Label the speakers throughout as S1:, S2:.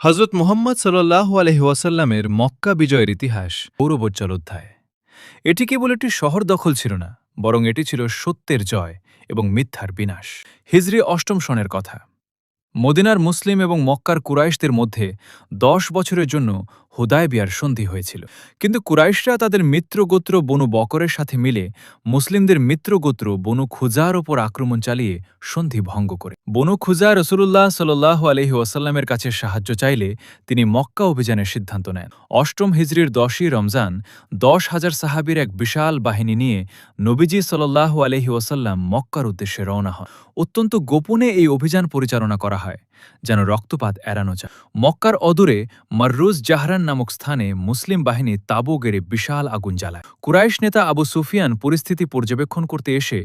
S1: হজরত মুহাম্মদ সাল্লাল্লাহু আলাইহি ওয়াসাল্লামের মক্কা বিজয়ের ইতিহাস গৌরবোজ্জ্বল অধ্যায়। এটি কেবল একটি শহর দখল ছিল না, বরং এটি ছিল সত্যের জয় এবং মিথ্যার বিনাশ। হিজরি অষ্টম সনের কথা। মদিনার মুসলিম এবং মক্কার কুরাইশদের মধ্যে ১০ বছরের জন্য হুদায়বিয়ার সন্ধি হয়েছিল। কিন্তু কুরাইশরা তাদের মিত্রগোত্র বনু বকরের সাথে মিলে মুসলিমদের মিত্রগোত্র বনু খুজার ওপর আক্রমণ চালিয়ে সন্ধি ভঙ্গ করে। বনু খুজা রসুলুল্লাহ সাল্লাল্লাহু আলাইহি ওয়াসাল্লামের কাছে সাহায্য চাইলে তিনি মক্কা অভিযানের সিদ্ধান্ত নেন। অষ্টম হিজরির ১০ই রমজান ১০,০০০ সাহাবীর এক বিশাল বাহিনী নিয়ে নবীজি সাল্লাল্লাহু আলাইহি ওয়াসাল্লাম মক্কার উদ্দেশ্যে রওনা হন। অত্যন্ত গোপনে এই অভিযান পরিচালনা করা হয়, যেন রক্তপাত এড়ানো যায়। মক্কার অদূরে মাররুজ জাহরান নামক স্থানে মুসলিম বাহিনী তাঁবু গেড়ে বিশাল আগুন জ্বালায়। কুরাইশ নেতা আবু সুফিয়ান পরিস্থিতি পর্যবেক্ষণ করতে এসে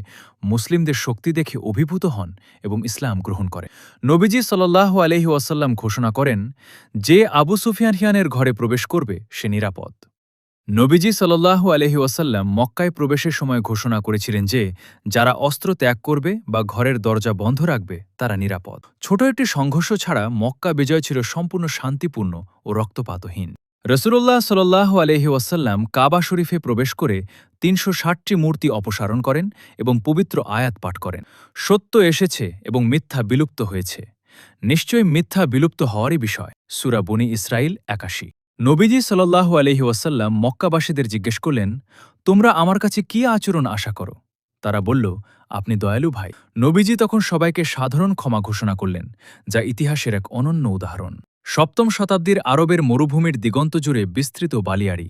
S1: মুসলিমদের শক্তি দেখে অভিভূত হন এবং ইসলাম গ্রহণ করেন। নবীজি সাল্লাল্লাহু আলাইহি ওয়াসাল্লাম ঘোষণা করেন, যে আবু সুফিয়ানের ঘরে প্রবেশ করবে সে নিরাপদ। নবীজি সাল্লাল্লাহু আলাইহি ওয়াসাল্লাম মক্কায় প্রবেশের সময় ঘোষণা করেছিলেন যে যারা অস্ত্র ত্যাগ করবে বা ঘরের দরজা বন্ধ রাখবে তারা নিরাপদ। ছোট একটি সংঘর্ষ ছাড়া মক্কা বিজয় ছিল সম্পূর্ণ শান্তিপূর্ণ ও রক্তপাতহীন। রসুলুল্লাহ সাল্লাল্লাহু আলাইহি ওয়াসাল্লাম কাবা শরীফে প্রবেশ করে ৩৬০টি মূর্তি অপসারণ করেন এবং পবিত্র আয়াত পাঠ করেন। সত্য এসেছে এবং মিথ্যা বিলুপ্ত হয়েছে। নিশ্চয়ই মিথ্যা বিলুপ্ত হওয়ারই বিষয়। সূরা বনী ইসরাঈল ৮১। নবীজি সাল্লাল্লাহু আলাইহি ওয়াসাল্লাম মক্কাবাসীদের জিজ্ঞেস করলেন, তোমরা আমার কাছে কি আচরণ আশা করো? তারা বলল, আপনি দয়ালু ভাই। নবীজি তখন সবাইকে সাধারণ ক্ষমা ঘোষণা করলেন, যা ইতিহাসের এক অনন্য উদাহরণ। সপ্তম শতাব্দীর আরবের মরুভূমির দিগন্ত জুড়ে বিস্তৃত বালিয়াড়ি,